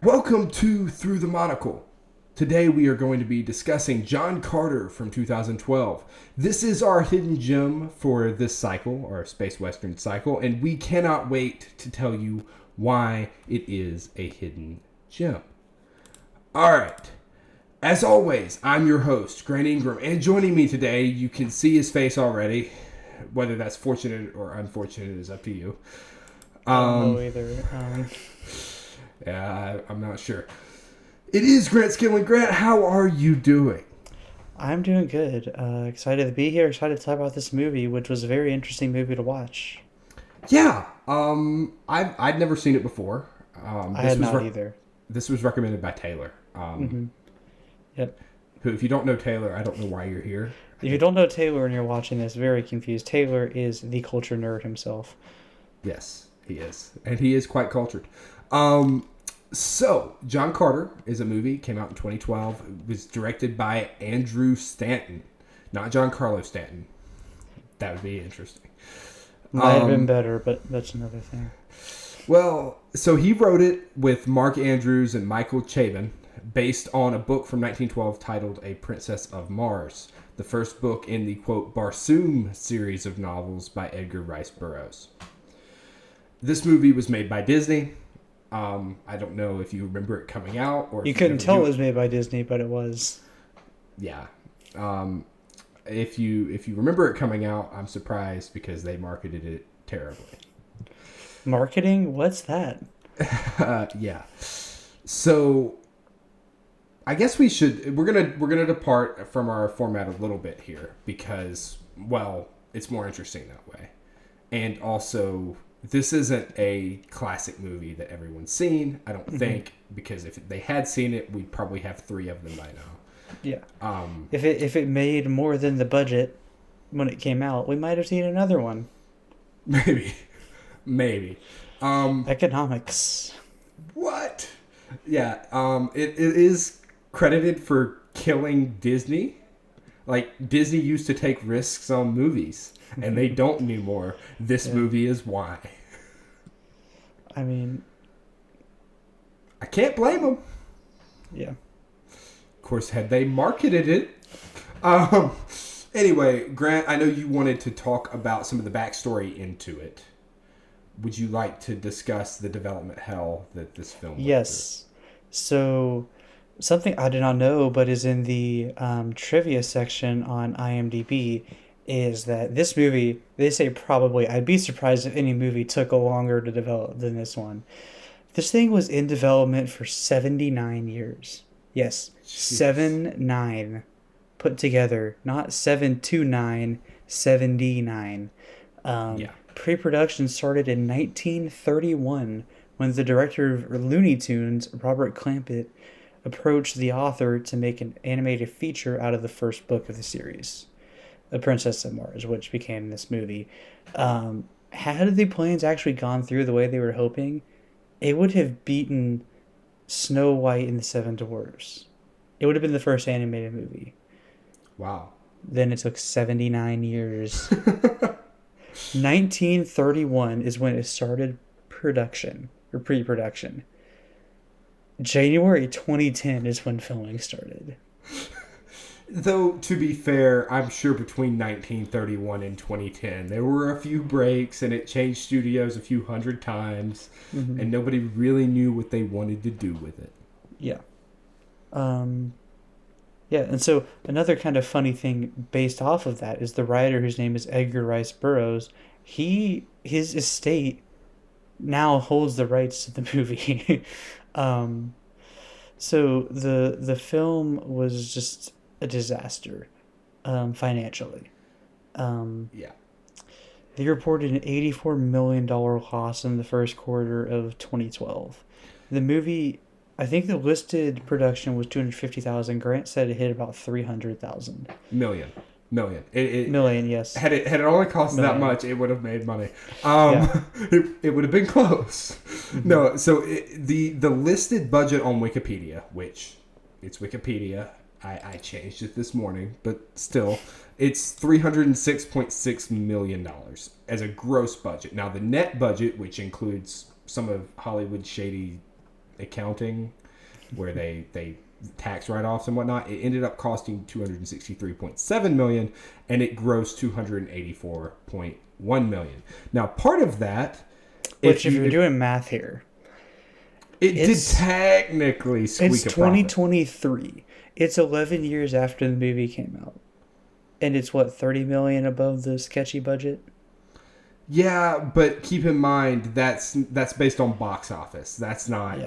Welcome to Through The Monocle. Today we are going to be discussing John Carter from 2012. This is our hidden gem for this cycle, our space western cycle, and we cannot wait to tell you why it is a hidden gem. Alright, as always, I'm your host, Grant Ingram, and joining me today, you can see his face already. Whether that's fortunate or unfortunate is up to you. I don't know either. Yeah, I'm not sure. It is Grant Skilling. Grant, how are you doing? I'm doing good. Excited to be here. Excited to talk about this movie, which was a very interesting movie to watch. Yeah, I'd never seen it before. I had not either. This was recommended by Taylor. Yep. Who, if you don't know Taylor, I don't know why you're here. If you don't know Taylor and you're watching this, very confused. Taylor is the culture nerd himself. Yes, he is, and he is quite cultured. So, John Carter is a movie, came out in 2012. It was directed by Andrew Stanton, not John Carlo Stanton. That would be interesting. Might have been better, but that's another thing. Well, so he wrote it with Mark Andrews and Michael Chabon, based on a book from 1912 titled A Princess of Mars, the first book in the, quote, Barsoom series of novels by Edgar Rice Burroughs. This movie was made by Disney. I don't know if you remember it coming out, or you couldn't tell it was made by Disney, but it was. Yeah. If you remember it coming out, I'm surprised because they marketed it terribly. Marketing? What's that? Yeah. So, I guess we're gonna depart from our format a little bit here because, well, it's more interesting that way, and also. This isn't a classic movie that everyone's seen, I don't think, because if they had seen it, we'd probably have 3 of them by now. Yeah. If it made more than the budget when it came out, we might have seen another one. Maybe. Economics. What? Yeah. It is credited for killing Disney. Like, Disney used to take risks on movies, and they don't anymore. This movie is why. I mean... I can't blame them. Yeah. Of course, had they marketed it... Anyway, Grant, I know you wanted to talk about some of the backstory into it. Would you like to discuss the development hell that this film went Yes. So... Something I did not know, but is in the trivia section on IMDb, is that this movie, they say probably, I'd be surprised if any movie took longer to develop than this one. This thing was in development for 79 years. Yes, Jeez. 7-9 put together, not 729, 79. Pre-production started in 1931 when the director of Looney Tunes, Robert Clampett, approached the author to make an animated feature out of the first book of the series, The Princess of Mars, which became this movie. Had the plans actually gone through the way they were hoping, it would have beaten Snow White and the Seven Dwarfs. It would have been the first animated movie. Wow. Then it took 79 years. 1931 is when it started production, or pre-production. January 2010 is when filming started. Though, to be fair, I'm sure between 1931 and 2010, there were a few breaks and it changed studios a few hundred times, and nobody really knew what they wanted to do with it. Yeah. Yeah, and so another kind of funny thing based off of that is the writer, whose name is Edgar Rice Burroughs, his estate now holds the rights to the movie. So the film was just a disaster, financially. Yeah. They reported an $84 million loss in the first quarter of 2012. The movie, I think the listed production was $250,000. Grant said it hit about $300,000. Million. Million, yes. Had it only cost that much, it would have made money. It would have been close. No, so the listed budget on Wikipedia, which it's Wikipedia, I changed it this morning, but still, it's $306.6 million as a gross budget. Now, the net budget, which includes some of Hollywood's shady accounting, where they tax write-offs and whatnot. It ended up costing $263.7 million, and it grossed $284.1 million. Now, part of that, which if you're doing math here, it did technically squeak it's a profit. 2023. It's 11 years after the movie came out, and it's what, 30 million above the sketchy budget. Yeah, but keep in mind that's based on box office. That's not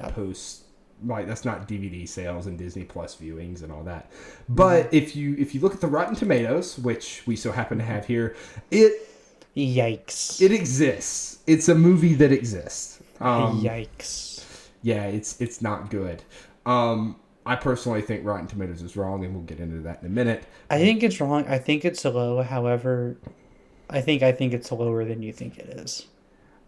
that's not DVD sales and Disney Plus viewings and all that. But if you look at the Rotten Tomatoes, which we so happen to have here, yikes. It exists. It's a movie that exists. Yikes. Yeah, it's not good. I personally think Rotten Tomatoes is wrong, and we'll get into that in a minute. I think it's wrong. I think it's low. However, I think it's lower than you think it is.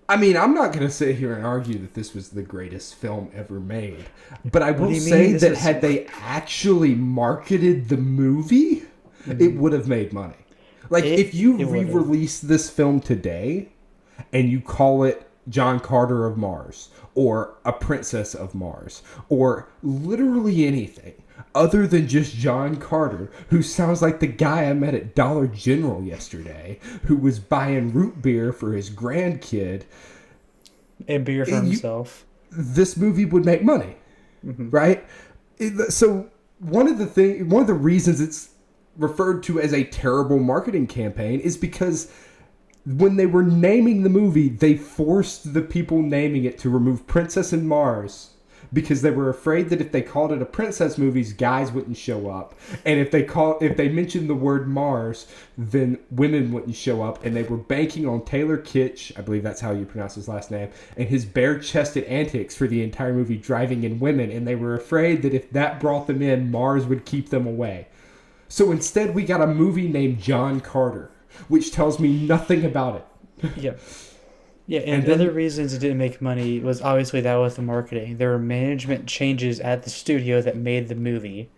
I mean, I'm not going to sit here and argue that this was the greatest film ever made. But I will say that had they actually marketed the movie, it would have made money. Like, if you re-release this film today and you call it John Carter of Mars or A Princess of Mars or literally anything other than just John Carter, who sounds like the guy I met at Dollar General yesterday, who was buying root beer for his grandkid and beer for himself, this movie would make money, right? So one of the reasons it's referred to as a terrible marketing campaign is because when they were naming the movie, they forced the people naming it to remove Princess and Mars, because they were afraid that if they called it a princess movie, guys wouldn't show up, and if they mentioned the word Mars, then women wouldn't show up, and they were banking on Taylor Kitsch, I believe that's how you pronounce his last name, and his bare-chested antics for the entire movie driving in women, and they were afraid that if that brought them in, Mars would keep them away. So instead, we got a movie named John Carter, which tells me nothing about it. Yeah. Yeah, and the other reasons it didn't make money was obviously that was the marketing. There were management changes at the studio that made the movie,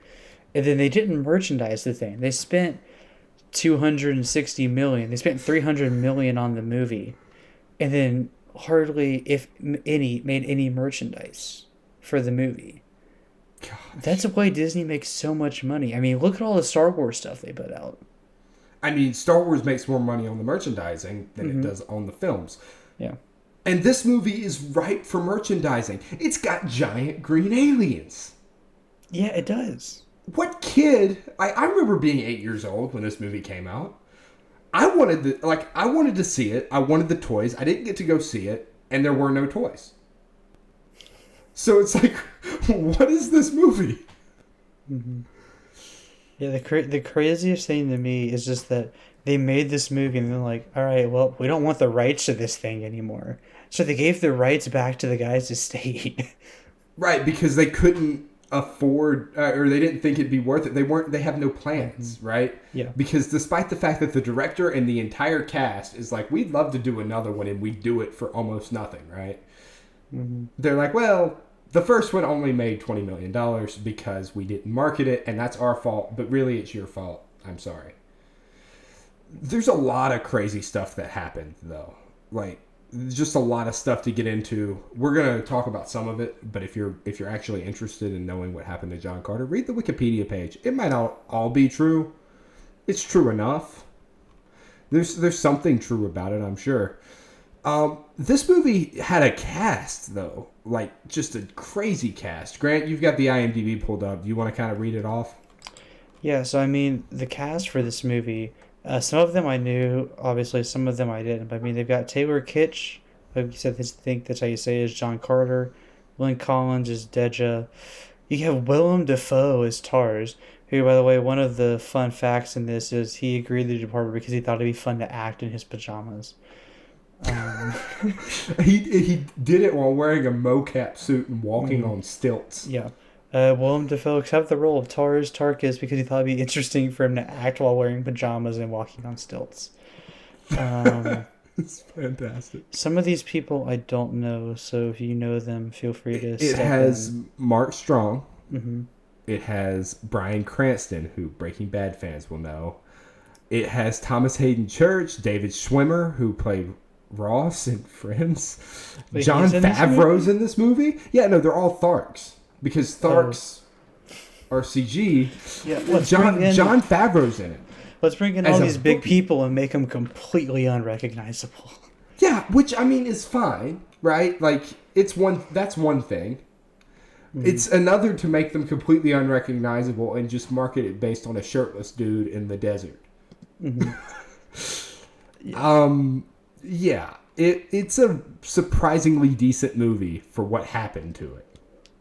and then they didn't merchandise the thing. They spent $260 million. They spent $300 million on the movie, and then hardly, if any, made any merchandise for the movie. Gosh. That's why Disney makes so much money. I mean, look at all the Star Wars stuff they put out. I mean, Star Wars makes more money on the merchandising than it does on the films. Yeah. And this movie is ripe for merchandising. It's got giant green aliens. Yeah, it does. What kid... I remember being 8 years old when this movie came out. I wanted to see it. I wanted the toys. I didn't get to go see it, and there were no toys. So it's like, what is this movie? Mm-hmm. Yeah, the craziest thing to me is just that they made this movie and they're like, all right, well, we don't want the rights to this thing anymore. So they gave the rights back to the guy's estate. Right, because they couldn't afford, or they didn't think it'd be worth it. They have no plans, right? Yeah. Because despite the fact that the director and the entire cast is like, we'd love to do another one, and we do it for almost nothing, right? Mm-hmm. They're like, well, the first one only made $20 million because we didn't market it, and that's our fault, but really it's your fault. I'm sorry. There's a lot of crazy stuff that happened, though. Like, just a lot of stuff to get into. We're going to talk about some of it, but if you're actually interested in knowing what happened to John Carter, read the Wikipedia page. It might not all be true. It's true enough. There's something true about it, I'm sure. This movie had a cast, though. Like, just a crazy cast. Grant, you've got the IMDb pulled up. Do you want to kind of read it off? Yeah, so I mean, the cast for this movie, some of them I knew, obviously some of them I didn't. But I mean, they've got Taylor Kitsch, like you said, I think that's how you say it, is John Carter. Lynn Collins is Deja. You have Willem Dafoe as Tars, who, by the way, one of the fun facts in this is he agreed to the department because he thought it'd be fun to act in his pajamas. He did it while wearing a mocap suit and walking on stilts. Yeah. Willem Dafoe accepted the role of Tars Tarkus because he thought it'd be interesting for him to act while wearing pajamas and walking on stilts. It's fantastic. Some of these people I don't know, so if you know them, feel free to It has Mark Strong. Mm-hmm. It has Bryan Cranston, who Breaking Bad fans will know. It has Thomas Hayden Church, David Schwimmer, who played Ross and Friends. Wait, John he's in this Favreau's movie? in this movie. Yeah, no, they're all Tharks because Tharks are CG. Yeah, John Favreau's in it. let's bring in As all a these big bookie. people and make them completely unrecognizable. Yeah, which I mean is fine, right? Like that's one thing. It's another to make them completely unrecognizable and just market it based on a shirtless dude in the desert. Yeah, it's a surprisingly decent movie for what happened to it.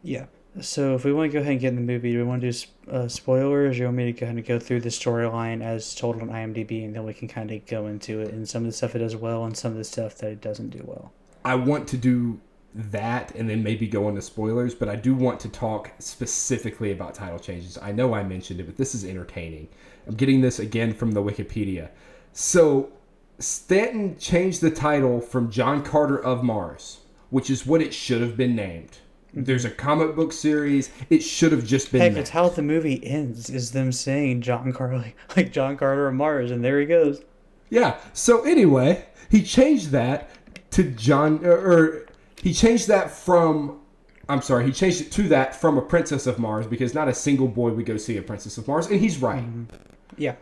Yeah. So if we want to go ahead and get in the movie, do we want to do spoilers, or do you want me to kind of go through the storyline as told on IMDb, and then we can kind of go into it and some of the stuff it does well and some of the stuff that it doesn't do well? I want to do that and then maybe go into spoilers, but I do want to talk specifically about title changes. I know I mentioned it, but this is entertaining. I'm getting this again from the Wikipedia. So Stanton changed the title from John Carter of Mars, which is what it should have been named. There's a comic book series. It should have just been Heck, that. it's how the movie ends, is them saying John Carter, like John Carter of Mars, and there he goes. Yeah. So anyway, he changed that to John, or he changed that from. I'm sorry, he changed it to that from A Princess of Mars because not a single boy would go see A Princess of Mars, and he's right. Yeah.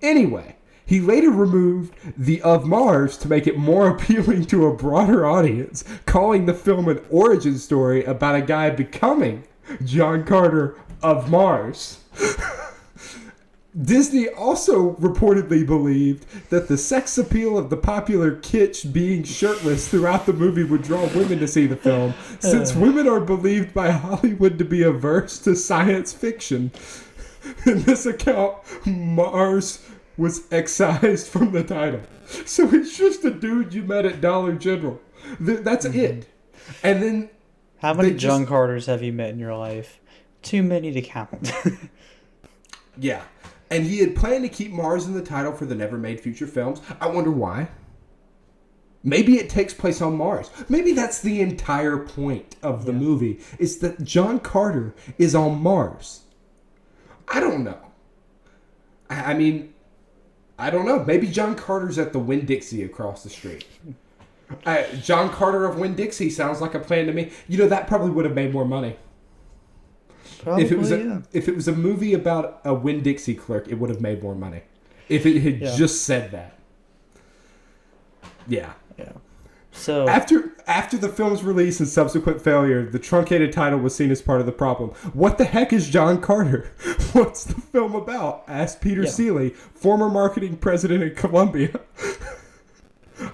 Anyway, he later removed the of Mars to make it more appealing to a broader audience, calling the film an origin story about a guy becoming John Carter of Mars. Disney also reportedly believed that the sex appeal of the popular kitsch being shirtless throughout the movie would draw women to see the film, since women are believed by Hollywood to be averse to science fiction. In this account, Mars was excised from the title. So it's just a dude you met at Dollar General. That's it. And then... How many John Carters have you met in your life? Too many to count. Yeah. And he had planned to keep Mars in the title for the never-made future films. I wonder why. Maybe it takes place on Mars. Maybe that's the entire point of the movie, is that John Carter is on Mars. I don't know. I mean, I don't know. Maybe John Carter's at the Winn-Dixie across the street. John Carter of Winn-Dixie sounds like a plan to me. You know, that probably would have made more money. Probably, If it was a movie about a Winn-Dixie clerk, it would have made more money. If it had just said that. Yeah. Yeah. So after the film's release and subsequent failure, the truncated title was seen as part of the problem. What the heck is John Carter? What's the film about? Asked Peter Seeley, former marketing president at Columbia.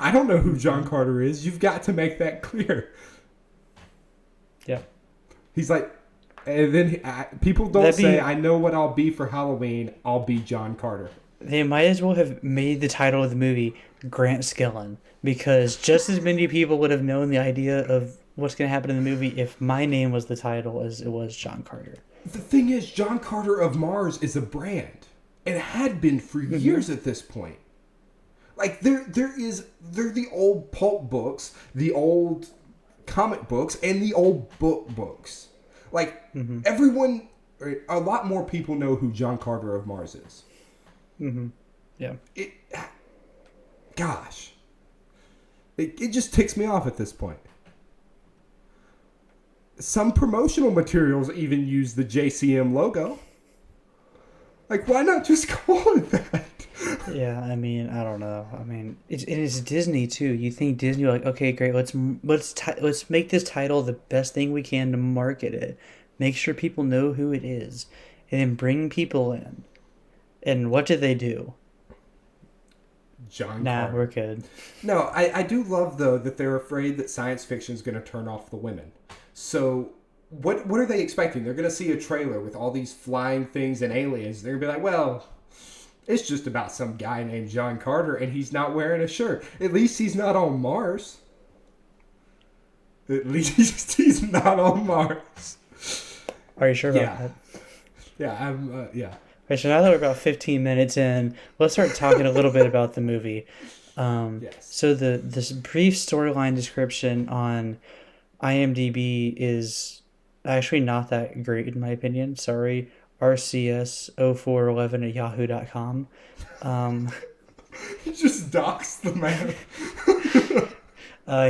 I don't know who John Carter is. You've got to make that clear. Yeah. He's like, and then people don't say, I know what I'll be for Halloween. I'll be John Carter. They might as well have made the title of the movie Grant Skillen, because just as many people would have known the idea of what's going to happen in the movie if my name was the title as it was John Carter. The thing is, John Carter of Mars is a brand, and had been for years at this point. Like they're the old pulp books, the old comic books, and the old books. Like everyone, a lot more people know who John Carter of Mars is. Yeah. Gosh. It just ticks me off at this point. Some promotional materials even use the JCM logo. Like, why not just call it that? Yeah, I mean, I don't know. I mean, it's Disney too. You think Disney, like, okay, great, let's make this title the best thing we can to market it. Make sure people know who it is, and then bring people in. And what did they do? John Nah, Carter. we're good. No, I do love, though, that they're afraid that science fiction is going to turn off the women. So what are they expecting? They're going to see a trailer with all these flying things and aliens. They're going to be like, well, it's just about some guy named John Carter, and he's not wearing a shirt. At least he's not on Mars. At least he's not on Mars. Are you sure about that? Yeah, yeah. Okay, so now that we're about 15 minutes in, let's start talking a little bit about the movie. Yes. So this brief storyline description on IMDb is actually not that great in my opinion. Sorry, RCS0411 at yahoo.com. He just doxed the man.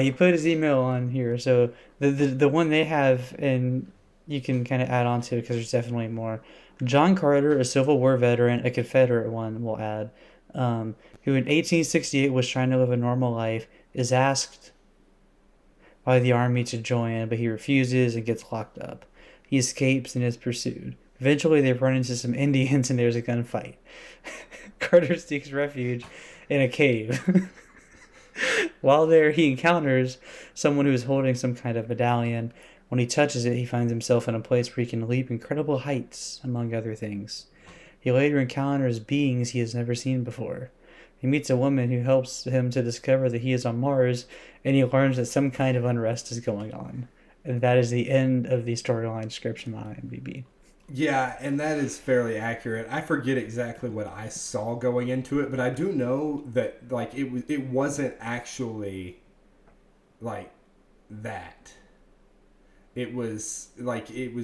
He put his email on here, so the one they have, and you can kind of add on to it because there's definitely more. John Carter, a Civil War veteran, a Confederate one, we'll add, who in 1868 was trying to live a normal life, is asked by the army to join, but he refuses and gets locked up. He escapes and is pursued. Eventually, they run into some Indians and there's a gunfight. Carter seeks refuge in a cave. While there, he encounters someone who is holding some kind of medallion. When he touches it, he finds himself in a place where he can leap incredible heights, among other things. He later encounters beings he has never seen before. He meets a woman who helps him to discover that he is on Mars, and he learns that some kind of unrest is going on. And that is the end of the storyline description on IMDb. Yeah, and that is fairly accurate. I forget exactly what I saw going into it, but I do know that like it wasn't actually like that. It was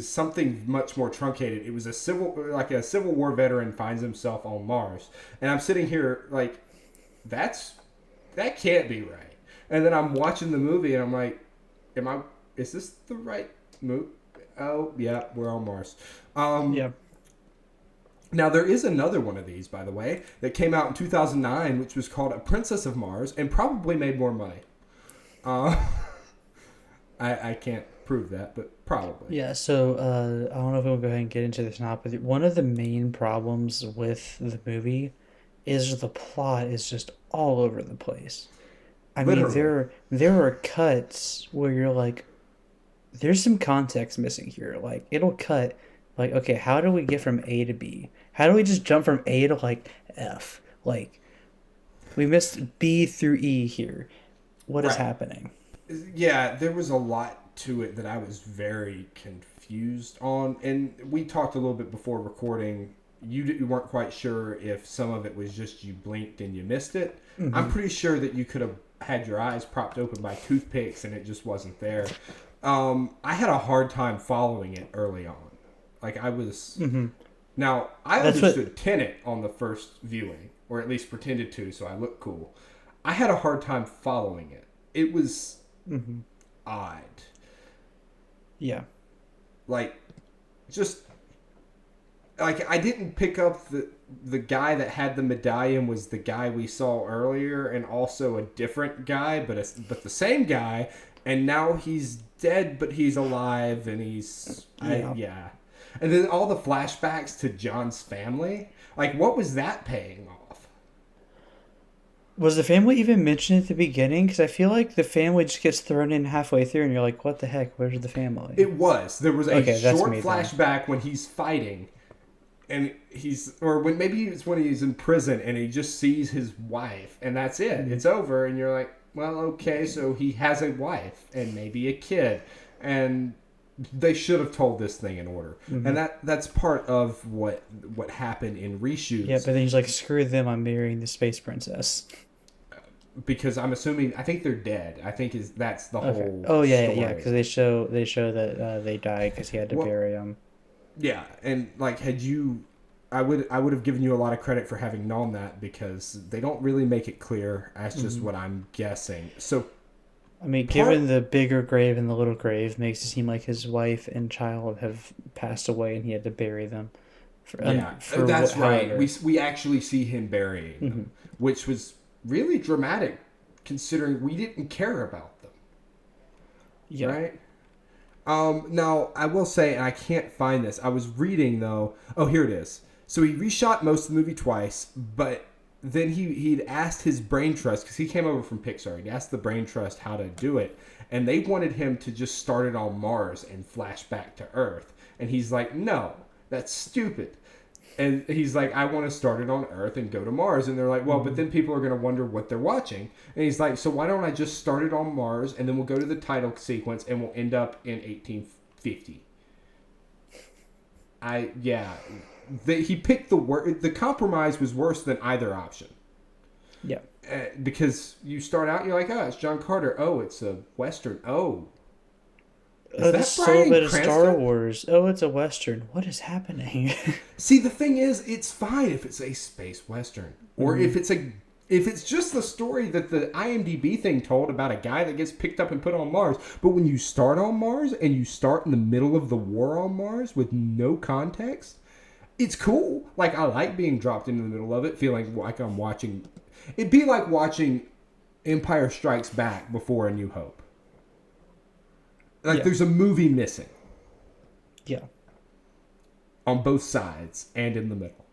something much more truncated. It was a Civil War veteran finds himself on Mars, and I'm sitting here like, that can't be right. And then I'm watching the movie, and I'm like, is this the right movie? Oh yeah, we're on Mars. Yeah. Now there is another one of these, by the way, that came out in 2009, which was called A Princess of Mars, and probably made more money. I can't prove that, but probably. Yeah, so I don't know if we'll go ahead and get into this now, but one of the main problems with the movie is the plot is just all over the place. I Literally. mean, there are cuts where you're like, there's some context missing here. Like, it'll cut, like, okay, how do we get from A to B? How do we just jump from A to, like, F? Like, we missed B through E here. What is happening? Yeah, there was a lot to it that I was very confused on. And we talked a little bit before recording. You weren't quite sure if some of it was just you blinked and you missed it. Mm-hmm. I'm pretty sure that you could have had your eyes propped open by toothpicks and it just wasn't there. I had a hard time following it early on. Like, I was... Mm-hmm. Now, I understood Tenet on the first viewing, or at least pretended to, so I looked cool. I had a hard time following it. It was odd. Yeah. Like, just... Like, I didn't pick up the guy that had the medallion was the guy we saw earlier, and also a different guy, but the same guy, and now he's dead, but he's alive, and he's... Yeah. And then all the flashbacks to John's family. Like, what was that paying off? Was the family even mentioned at the beginning? Because I feel like the family just gets thrown in halfway through, and you're like, what the heck? Where's the family? It was. There was a short flashback when he's fighting, and maybe it's when he's in prison, and he just sees his wife, and that's it. Mm-hmm. It's over, and you're like, well, okay, so he has a wife, and maybe a kid, and... They should have told this thing in order. Mm-hmm. And that's part of what happened in reshoots. Yeah, but then he's like, screw them, I'm marrying the space princess. Because I'm assuming, I think they're dead. I think that's the whole Oh, yeah, story. Yeah, because they show that they died because he had to bury them. Yeah, and like, I would have given you a lot of credit for having known that, because they don't really make it clear. That's just what I'm guessing. So... I mean, given the bigger grave and the little grave, makes it seem like his wife and child have passed away and he had to bury them. That's right. We actually see him burying them, which was really dramatic, considering we didn't care about them. Yeah. Right? Now, I will say, and I can't find this. I was reading, though. Oh, here it is. So he reshot most of the movie twice, but... Then he'd asked his brain trust, because he came over from Pixar, he'd asked the brain trust how to do it, and they wanted him to just start it on Mars and flash back to Earth. And he's like, no, that's stupid. And he's like, I want to start it on Earth and go to Mars. And they're like, well, but then people are going to wonder what they're watching. And he's like, so why don't I just start it on Mars, and then we'll go to the title sequence, and we'll end up in 1850. He picked the compromise was worse than either option. Yeah. Because you start out, you're like, oh, it's John Carter. Oh, it's a Western. Oh. Is that so bit of Star Wars. Oh, it's a Western. What is happening? See, the thing is, it's fine if it's a space Western. Or if it's a If it's just the story that the IMDb thing told about a guy that gets picked up and put on Mars, but when you start on Mars and you start in the middle of the war on Mars with no context, it's cool. Like, I like being dropped into the middle of it, feeling like I'm watching. It'd be like watching Empire Strikes Back before A New Hope. Like, there's a movie missing. Yeah. On both sides and in the middle.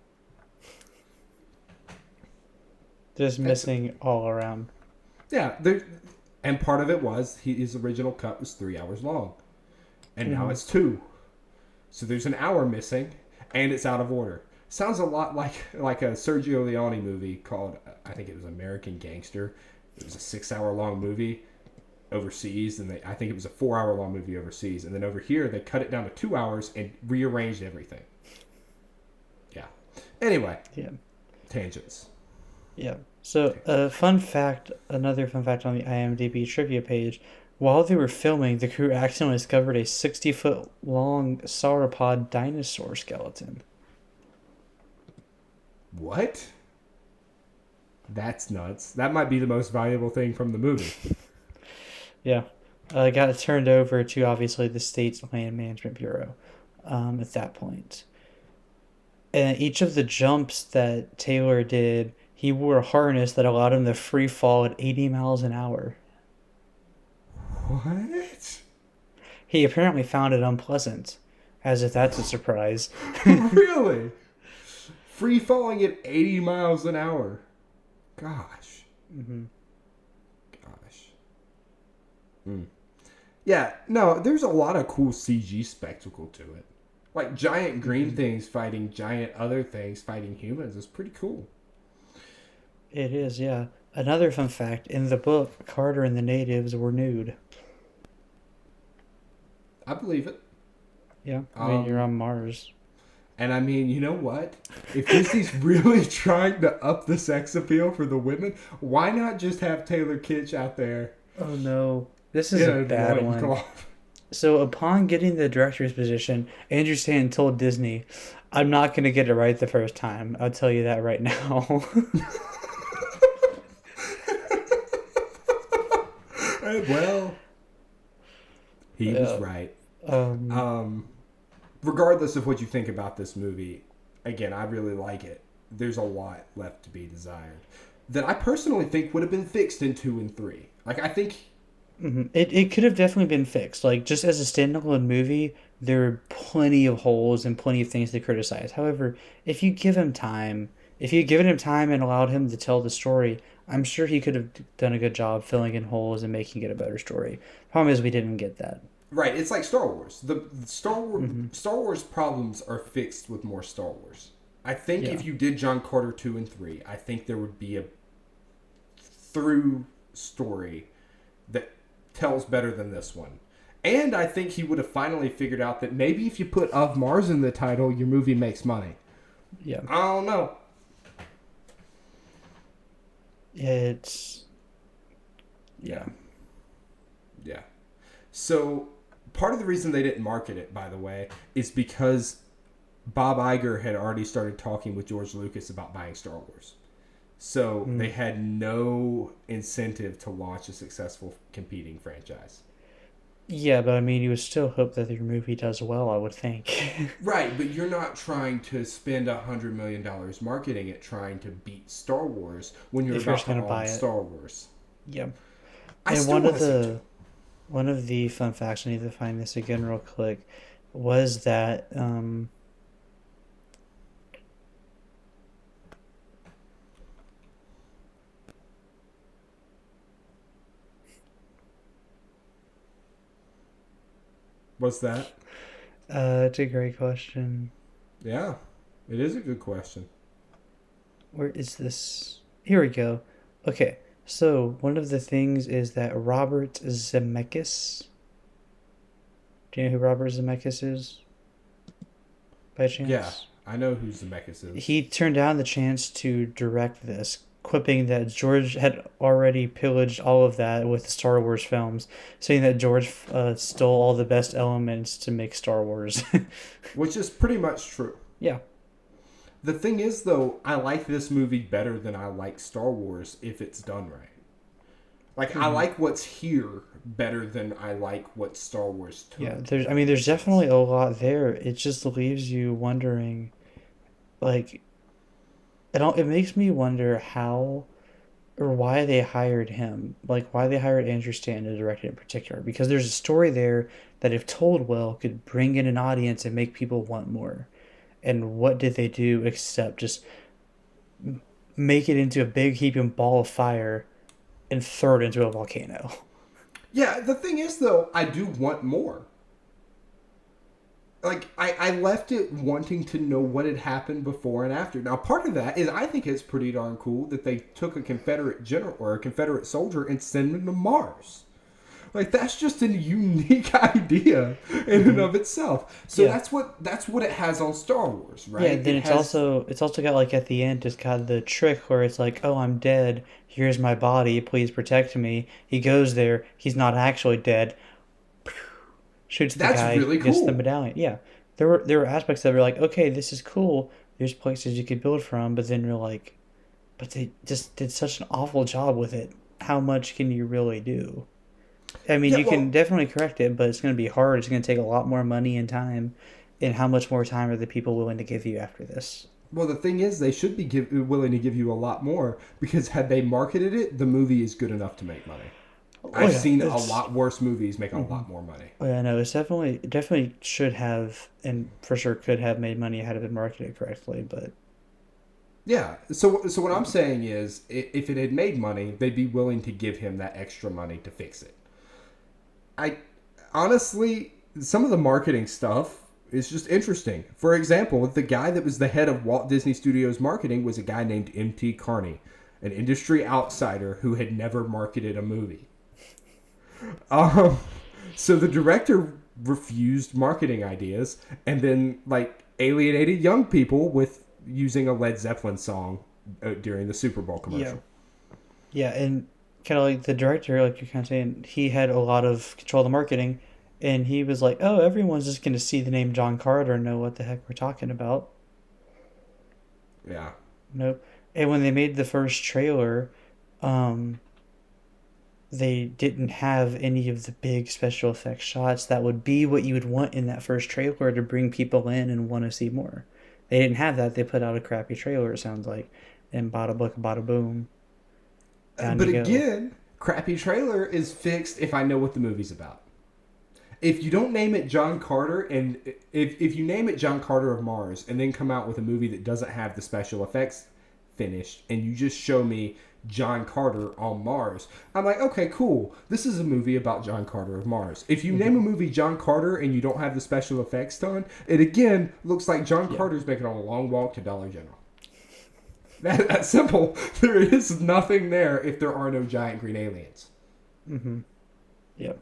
Just missing all around. Yeah, and part of it was his original cut was 3 hours long, and now it's 2. So there's an hour missing, and it's out of order. Sounds a lot like a Sergio Leone movie called, I think it was American Gangster. It was a 6-hour long movie overseas, and I think it was a 4-hour long movie overseas, and then over here they cut it down to 2 hours and rearranged everything. Yeah. Anyway. Yeah. Tangents. Yeah. So, another fun fact on the IMDb trivia page, while they were filming, the crew accidentally discovered a 60-foot long sauropod dinosaur skeleton. What? That's nuts. That might be the most valuable thing from the movie. Yeah. It got turned over to, obviously, the state's Land Management Bureau at that point. And each of the jumps that Taylor did, he wore a harness that allowed him to free fall at 80 miles an hour. What? He apparently found it unpleasant, as if that's a surprise. Really? Free falling at 80 miles an hour. Gosh. Mm-hmm. Gosh. Yeah, no, there's a lot of cool CG spectacle to it. Like giant green things fighting giant other things fighting humans is pretty cool. It is, yeah. Another fun fact, in the book, Carter and the natives were nude. I believe it. Yeah, I mean, you're on Mars. And I mean, you know what? If Disney's really trying to up the sex appeal for the women, why not just have Taylor Kitsch out there? Oh no, this is a bad one. Cloth. So upon getting the director's position, Andrew Stanton told Disney, "I'm not going to get it right the first time. I'll tell you that right now." Well, he was right. Regardless of what you think about this movie, again, I really like it. There's a lot left to be desired that I personally think would have been fixed in 2 and 3. Like, I think it could have definitely been fixed. Like, just as a standalone movie, there are plenty of holes and plenty of things to criticize. However, if you give him time, if you had given him time and allowed him to tell the story, I'm sure he could have done a good job filling in holes and making it a better story. Problem is, we didn't get that. Right, it's like Star Wars. The Star Wars problems are fixed with more Star Wars. I think if you did John Carter 2 and 3, I think there would be a through story that tells better than this one. And I think he would have finally figured out that maybe if you put Of Mars in the title, your movie makes money. Yeah. I don't know. It's... Yeah. Yeah. So, part of the reason they didn't market it, by the way, is because Bob Iger had already started talking with George Lucas about buying Star Wars. So, they had no incentive to launch a successful competing franchise. Yeah, but I mean, you would still hope that your movie does well, I would think. Right, but you're not trying to spend $100 million marketing it, trying to beat Star Wars when you're about to buy Star Wars. Yeah. And one of the fun facts, I need to find this again real quick, was that what's that? It's a great question. Yeah, it is a good question. Where is this? Here we go. Okay, so one of the things is that Robert Zemeckis. Do you know who Robert Zemeckis is? By chance? Yeah, I know who Zemeckis is. He turned down the chance to direct this, quipping that George had already pillaged all of that with the Star Wars films, saying that George stole all the best elements to make Star Wars. Which is pretty much true. Yeah. The thing is, though, I like this movie better than I like Star Wars if it's done right. Like, I like what's here better than I like what Star Wars took. Yeah, there's definitely a lot there. It just leaves you wondering, like, it makes me wonder how or why they hired him, like why they hired Andrew Stanton to direct it in particular. Because there's a story there that, if told well, could bring in an audience and make people want more. And what did they do except just make it into a big heaping ball of fire and throw it into a volcano? Yeah, the thing is, though, I do want more. Like, I left it wanting to know what had happened before and after. Now, part of that is I think it's pretty darn cool that they took a Confederate general or a Confederate soldier and sent him to Mars. Like, that's just a unique idea in and of itself. So that's what it has on Star Wars, right? Yeah, then it's also got, like, at the end, it's got the trick where it's like, oh, I'm dead. Here's my body. Please protect me. He goes there. He's not actually dead. Shoots the guy, really gets cool. the medallion. Yeah, there were aspects that were like, okay, this is cool. There's places you could build from, but then you're like, but they just did such an awful job with it. How much can you really do? I mean, you can definitely correct it, but it's going to be hard. It's going to take a lot more money and time. And how much more time are the people willing to give you after this? Well, the thing is, they should be willing to give you a lot more, because had they marketed it, the movie is good enough to make money. I've seen a lot worse movies make a lot more money. Oh yeah, no, it's definitely should have, and for sure could have made money had it been marketed correctly, but yeah. So what I'm saying is, if it had made money, they'd be willing to give him that extra money to fix it. I honestly, some of the marketing stuff is just interesting. For example, the guy that was the head of Walt Disney Studios marketing was a guy named M.T. Carney, an industry outsider who had never marketed a movie. So the director refused marketing ideas and then, like, alienated young people with using a Led Zeppelin song during the Super Bowl commercial. Yeah, and kind of like the director, like you're kind of saying, he had a lot of control of the marketing, and he was like, oh, everyone's just going to see the name John Carter and know what the heck we're talking about. Yeah. Nope. And when they made the first trailer, they didn't have any of the big special effects shots that would be what you would want in that first trailer to bring people in and want to see more. They didn't have that. They put out a crappy trailer, it sounds like, and bada book, bada boom. But again, crappy trailer is fixed if I know what the movie's about. If you don't name it John Carter, and if you name it John Carter of Mars and then come out with a movie that doesn't have the special effects finished, and you just show me John Carter on Mars, I'm like, okay, cool. This is a movie about John Carter of Mars. If you name a movie John Carter and you don't have the special effects done, it again looks like John Carter's making a long walk to Dollar General. That's simple. There is nothing there if there are no giant green aliens. Mm-hmm. Yep.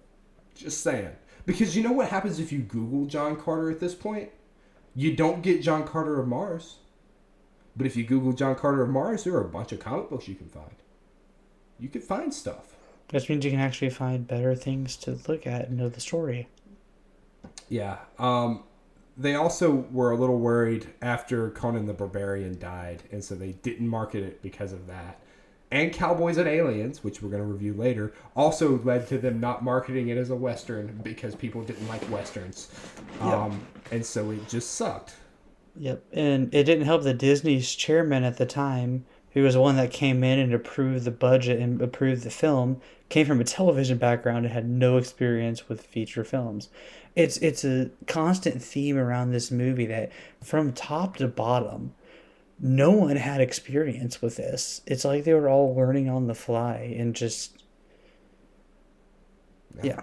Just saying. Because you know what happens if you Google John Carter at this point? You don't get John Carter of Mars. But if you Google John Carter of Mars, there are a bunch of comic books you can find. You can find stuff. That means you can actually find better things to look at and know the story. Yeah. They also were a little worried after Conan the Barbarian died, and so they didn't market it because of that. And Cowboys and Aliens, which we're going to review later, also led to them not marketing it as a Western because people didn't like Westerns. And so it just sucked. Yep. And it didn't help that Disney's chairman at the time, who was the one that came in and approved the budget and approved the film, came from a television background and had no experience with feature films. It's a constant theme around this movie that from top to bottom, no one had experience with this. It's like they were all learning on the fly and just... Yeah.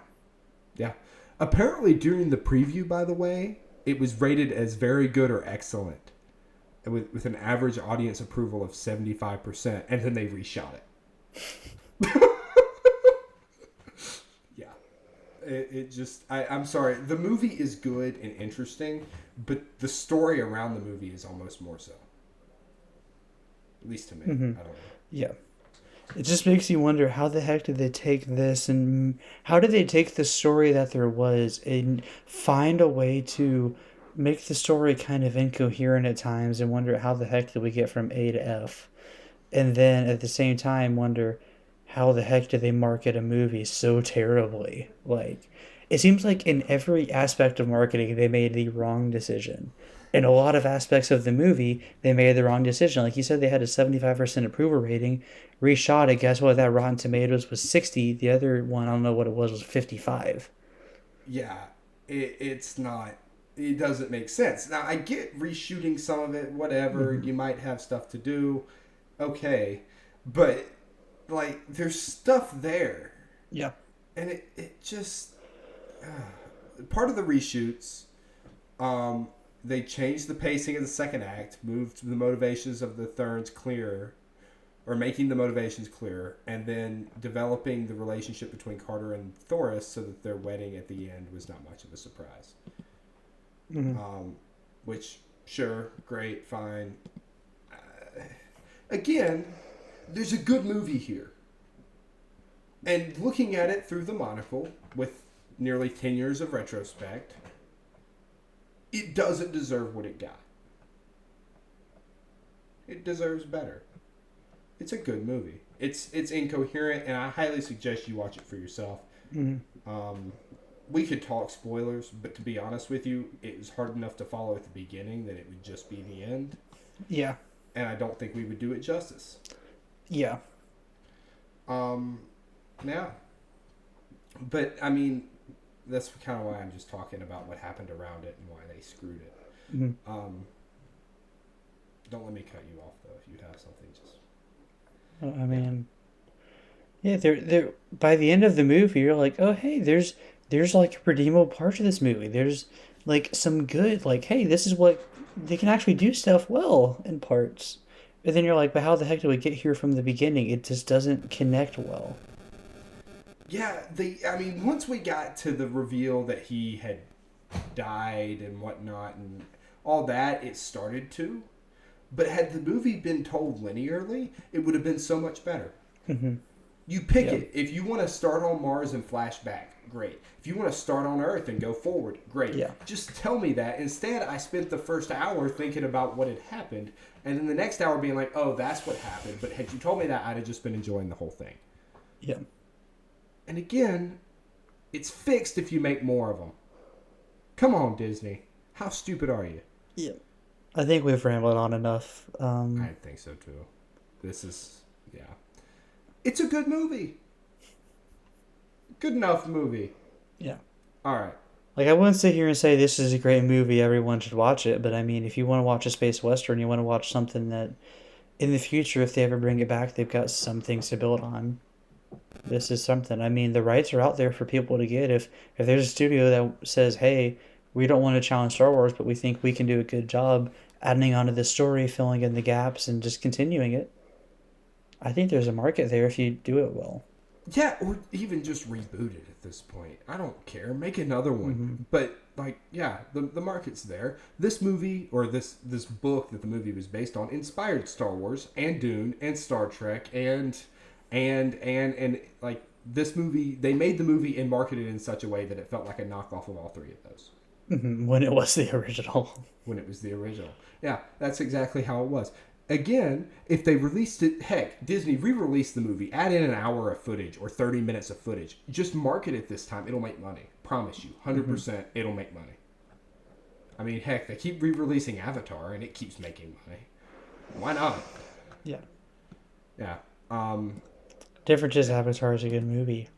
Apparently during the preview, by the way, it was rated as very good or excellent with an average audience approval of 75%, and then they reshot it. I'm sorry. The movie is good and interesting, but the story around the movie is almost more so. At least to me. Mm-hmm. I don't know. Yeah. It just makes you wonder, how the heck did they take this, and how did they take the story that there was and find a way to make the story kind of incoherent at times and wonder how the heck did we get from A to F. And then at the same time wonder how the heck did they market a movie so terribly? Like, it seems like in every aspect of marketing they made the wrong decision. In a lot of aspects of the movie, they made the wrong decision. Like you said, they had a 75% approval rating. Reshot it, guess what? That Rotten Tomatoes was 60. The other one, I don't know what it was 55. Yeah, it's not. It doesn't make sense. Now I get reshooting some of it. Whatever, Mm-hmm. you might have stuff to do. Okay, but like there's stuff there, Yeah. and it just part of the reshoots. Um, they changed the pacing of the second act, moved the motivations of the Therns clearer, or making the motivations clearer, and then developing the relationship between Carter and Thoris so that their wedding at the end was not much of a surprise. Mm-hmm. Which, sure, great, fine. Again, there's a good movie here. And looking at it through the monocle, with nearly 10 years of retrospect, it doesn't deserve what it got. It deserves better. It's a good movie. It's incoherent, and I highly suggest you watch it for yourself. Mm-hmm. We could talk spoilers, but to be honest with you, it was hard enough to follow at the beginning that it would just be the end, Yeah. and I don't think we would do it justice. Yeah. Yeah. But, I mean, that's kind of why I'm just talking about what happened around it and why they screwed it. Mm-hmm. Don't let me cut you off, though, if you'd have something just... I mean, yeah, they're by the end of the movie, you're like, oh hey, there's like redeemable parts of this movie. There's like some good, like, hey, this is what they can actually do stuff well in parts. And then you're like, but how the heck did we get here from the beginning? It just doesn't connect well. Yeah, I mean, once we got to the reveal that he had died and whatnot and all that, it started to. But had the movie been told linearly, it would have been so much better. Mm-hmm. You pick Yeah. it. If you want to start on Mars and flash back, great. If you want to start on Earth and go forward, great. Yeah. Just tell me that. Instead, I spent the first hour thinking about what had happened, and then the next hour being like, oh, that's what happened. But had you told me that, I'd have just been enjoying the whole thing. Yeah. And again, it's fixed if you make more of them. Come on, Disney. How stupid are you? Yeah. I think we've rambled on enough. I think so too. This is, yeah. It's a good movie. Good enough movie. Yeah. All right. Like, I wouldn't sit here and say this is a great movie, everyone should watch it, but I mean, if you want to watch a space western, you want to watch something that in the future, if they ever bring it back, they've got some things to build on. This is something. I mean, the rights are out there for people to get. If there's a studio that says, "Hey, we don't want to challenge Star Wars, but we think we can do a good job adding onto the story, filling in the gaps, and just continuing it," I think there's a market there if you do it well. Yeah, or even just reboot it at this point. I don't care. Make another one. Mm-hmm. But like, yeah, the market's there. This movie or this book that the movie was based on inspired Star Wars and Dune and Star Trek and like this movie. They made the movie and marketed it in such a way that it felt like a knockoff of all three of those Mm-hmm. When it was the original. when it was the original. Yeah, that's exactly how it was. Again, if they released it, heck, Disney re-released the movie, add in an hour of footage or 30 minutes of footage. Just market it this time. It'll make money. Promise you. 100% it'll make money. I mean, heck, they keep re-releasing Avatar and it keeps making money. Why not? Yeah. Yeah. Difference is Avatar is a good movie.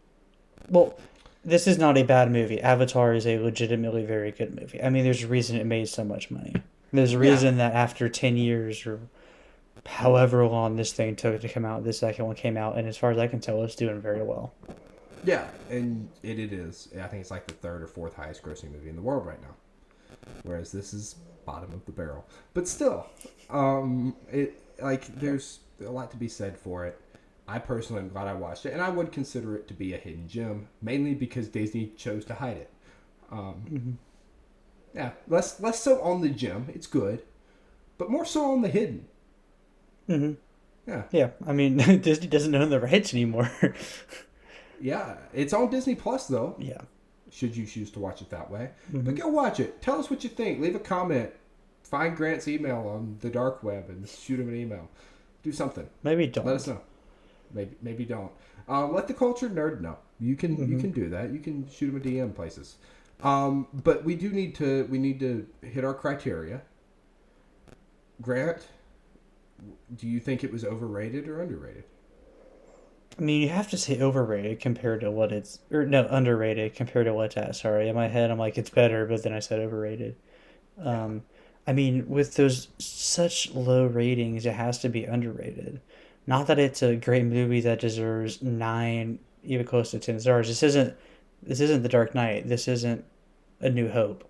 Well, this is not a bad movie. Avatar is a legitimately very good movie. I mean, there's a reason it made so much money. There's a reason that after 10 years or however long this thing took to come out, the second one came out, and as far as I can tell, it's doing very well. Yeah, and it is. I think it's like the third or fourth highest grossing movie in the world right now. Whereas this is bottom of the barrel. But still, there's a lot to be said for it. I personally am glad I watched it, and I would consider it to be a hidden gem, mainly because Disney chose to hide it. Yeah, less so on the gem, it's good, but more so on the hidden. Mm-hmm. Yeah. Yeah, I mean, Disney doesn't own the rights anymore. Yeah, it's on Disney Plus though. Yeah. should you choose to watch it that way. Mm-hmm. But go watch it. Tell us what you think. Leave a comment. Find Grant's email on the dark web and shoot him an email. Do something. Maybe don't. Let us know. Maybe don't. Let the cultured nerd know. You can do that. You can shoot him a DM places. But we need to hit our criteria. Grant, do you think it was overrated or underrated? I mean, you have to say overrated compared to what it's... Or, no, underrated compared to what it's at. Sorry, in my head, I'm like, it's better, but then I said overrated. I mean, with those such low ratings, it has to be underrated. Not that it's a great movie that deserves 9, even close to 10 stars. This isn't The Dark Knight. This isn't A New Hope.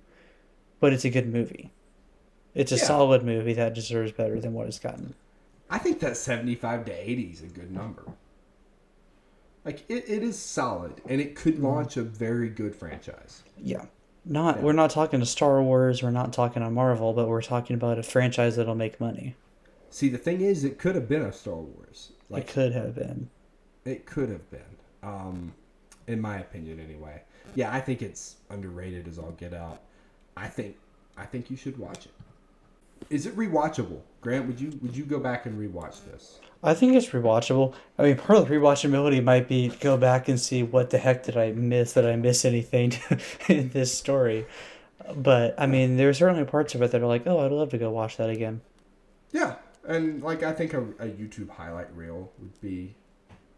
But it's a good movie. It's a solid movie that deserves better than what it's gotten. I think that 75 to 80 is a good number. Like, it is solid, and it could launch a very good franchise. Yeah. We're not talking to Star Wars, we're not talking to Marvel, but we're talking about a franchise that'll make money. See, the thing is, it could have been a Star Wars. It could have been. It could have been. In my opinion, anyway. Yeah, I think it's underrated as all get out. I think you should watch it. Is it rewatchable? Grant, would you go back and rewatch this? I think it's rewatchable. I mean, part of the rewatchability might be go back and see what the heck did I miss? Did I miss anything in this story? But, I mean, there are certainly parts of it that are like, oh, I'd love to go watch that again. Yeah, and, like, I think a YouTube highlight reel would be...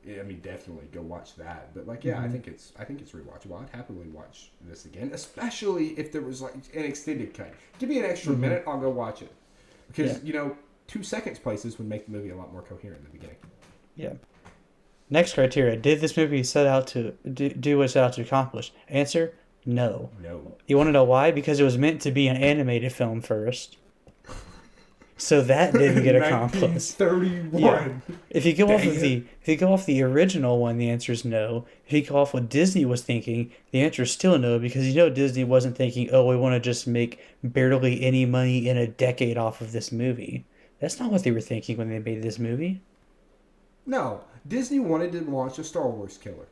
I mean, definitely go watch that. But, like, yeah, I think it's rewatchable. I'd happily watch this again, especially if there was, like, an extended cut. Give me an extra minute, I'll go watch it. Because, 2 seconds places would make the movie a lot more coherent in the beginning. Yeah. Next criteria. Did this movie set out to do what it set out to accomplish? Answer, no. No. You want to know why? Because it was meant to be an animated film first. So that didn't get accomplished. 1931. Yeah. If you go off the original one, the answer is no. If you go off what Disney was thinking, the answer is still no, because Disney wasn't thinking, oh, we want to just make barely any money in a decade off of this movie. That's not what they were thinking when they made this movie. No, Disney wanted to launch a Star Wars killer.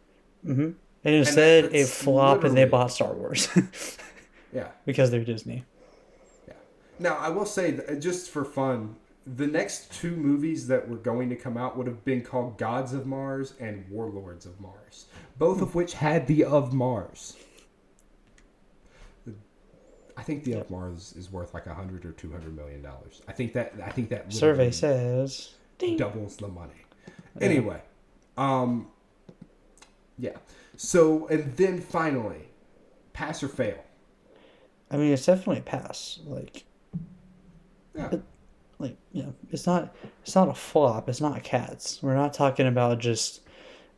Mm-hmm. And instead, it flopped and they bought Star Wars. Yeah. Because they're Disney. Yeah. Now, I will say, just for fun, the next 2 movies that were going to come out would have been called Gods of Mars and Warlords of Mars, both of which had the of Mars. I think the of Mars is worth like $100 or $200 million. I think that survey says doubles the money. Anyway, yeah. So, and then finally, pass or fail. I mean, it's definitely a pass. Like, yeah. It's not a flop. It's not Cats. We're not talking about just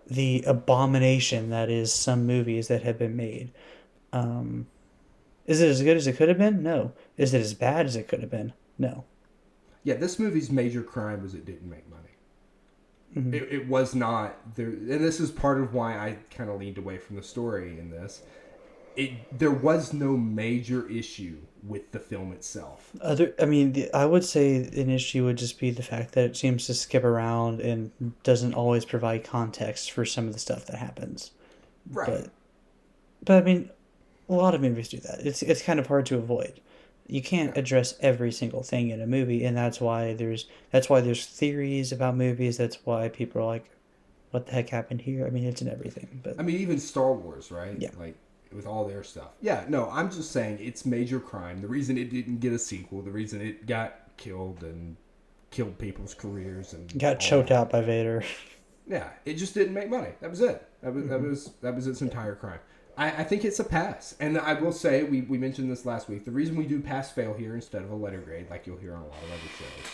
the abomination that is some movies that have been made. Is it as good as it could have been? No. Is it as bad as it could have been? No. Yeah, this movie's major crime was it didn't make money. Mm-hmm. It was not there, and this is part of why I kind of leaned away from the story in this. There was no major issue with the film itself. I would say an issue would just be the fact that it seems to skip around and doesn't always provide context for some of the stuff that happens. Right. But I mean, a lot of movies do that. It's kind of hard to avoid. You can't address every single thing in a movie, and that's why there's theories about movies. That's why people are like, "What the heck happened here?" I mean, it's in everything. But I mean, even Star Wars, right? Yeah. Like with all their stuff. Yeah. No, I'm just saying it's major crime. The reason it didn't get a sequel, the reason it got killed and killed people's careers and got choked out by Vader. Yeah, it just didn't make money. That was it. That was its entire crime. I think it's a pass. And I will say, we mentioned this last week, the reason we do pass-fail here instead of a letter grade, like you'll hear on a lot of other shows,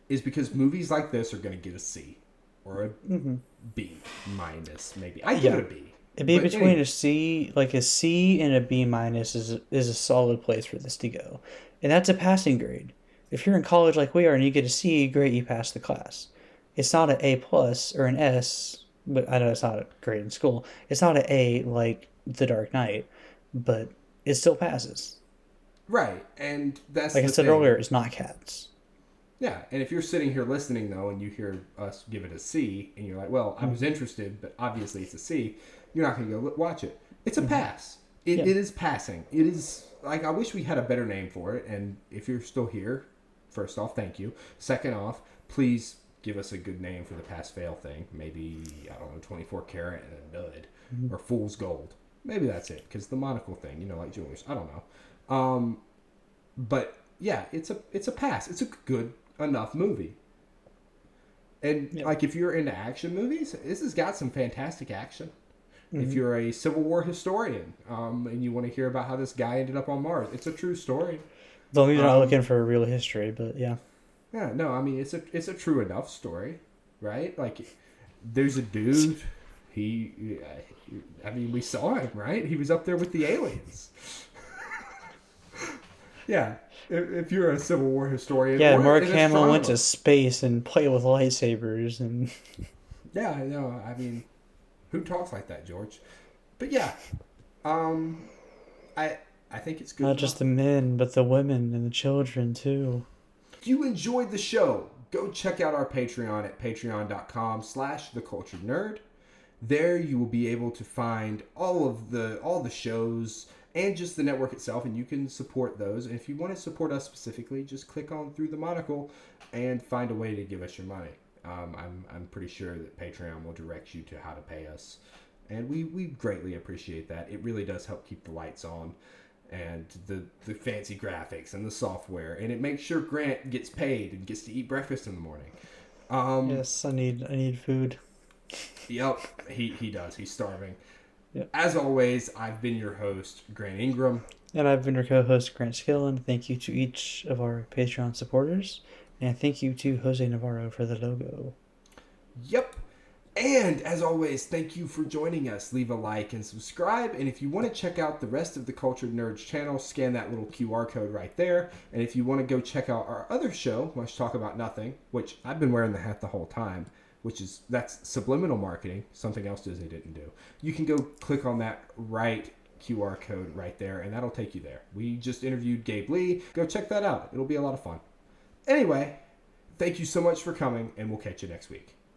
is because movies like this are going to get a C or a B minus, maybe. I give it a B. It'd be between a C, like a C and a B minus is a solid place for this to go. And that's a passing grade. If you're in college like we are and you get a C, great, you pass the class. It's not an A plus or an S, but I know it's not a grade in school. It's not an A like The Dark Knight, but it still passes. Right, and that's like I said earlier, it's not Cats. Yeah, and if you're sitting here listening though, and you hear us give it a C, and you're like, "Well, I was interested, but obviously it's a C," you're not going to go watch it. It's a pass. Yeah. It is passing. It is like I wish we had a better name for it. And if you're still here, first off, thank you. Second off, please give us a good name for the pass fail thing. Maybe I don't know, 24 karat and a dud, or fool's gold. Maybe that's it. Because the monocle thing, like jewelers. I don't know. But yeah, it's a pass. It's a good enough movie. And like if you're into action movies, this has got some fantastic action. If you're a Civil War historian and you want to hear about how this guy ended up on Mars, it's a true story. Though you're not looking for a real history, but yeah. Yeah, no, I mean it's a true enough story, right? Like, there's a dude. I mean, we saw him, right? He was up there with the aliens. Yeah, if you're a Civil War historian, Yeah, or Mark an Hamill went to astronomer. space and played with lightsabers and. Yeah, I know. I mean, who talks like that, George? But yeah, I think it's good. Not just the men, but the women and the children too. If you enjoyed the show, go check out our Patreon at patreon.com/theculturednerd. There you will be able to find all the shows and just the network itself, and you can support those. And if you want to support us specifically, just click on Through the Monocle and find a way to give us your money. I'm pretty sure that Patreon will direct you to how to pay us, and we greatly appreciate that. It really does help keep the lights on and the fancy graphics and the software, and it makes sure Grant gets paid and gets to eat breakfast in the morning. Yes, I need food. Yep, he does. He's starving. Yep. As always, I've been your host, Grant Ingram. And I've been your co-host, Grant Skillen. Thank you to each of our Patreon supporters. And thank you to Jose Navarro for the logo. Yep. And as always, thank you for joining us. Leave a like and subscribe. And if you want to check out the rest of the Cultured Nerds channel, scan that little QR code right there. And if you want to go check out our other show, Much Talk About Nothing, which I've been wearing the hat the whole time, that's subliminal marketing, something else Disney didn't do. You can go click on that right QR code right there, and that'll take you there. We just interviewed Gabe Lee. Go check that out. It'll be a lot of fun. Anyway, thank you so much for coming, and we'll catch you next week.